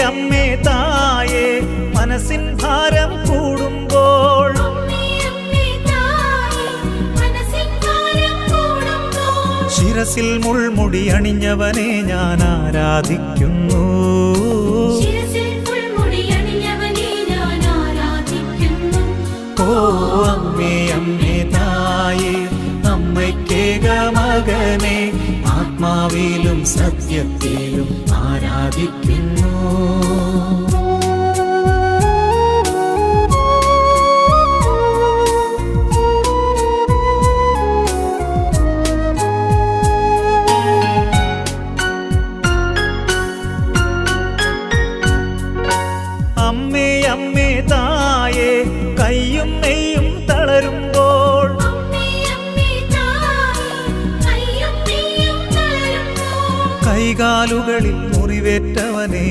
അമ്മേ തായേ മനസ്സിൻ ഭാരം കൂടുമ്പോൾ ശിരസിൽ മുൾമുടി അണിഞ്ഞവനെ ഞാൻ ആരാധിക്കുന്നു. ഓ അമ്മേ അമ്മേ തായേ അമ്മയ്ക്കേക മകനെ ആത്മാവിലും സത്യത്തിലും ആരാധിക്കുന്നു. അമ്മേ അമ്മേ തായേ കയ്യും നെയ്യും തളരുമ്പോൾ കൈകാലുകളിൽ മുറിവേറ്റവനെ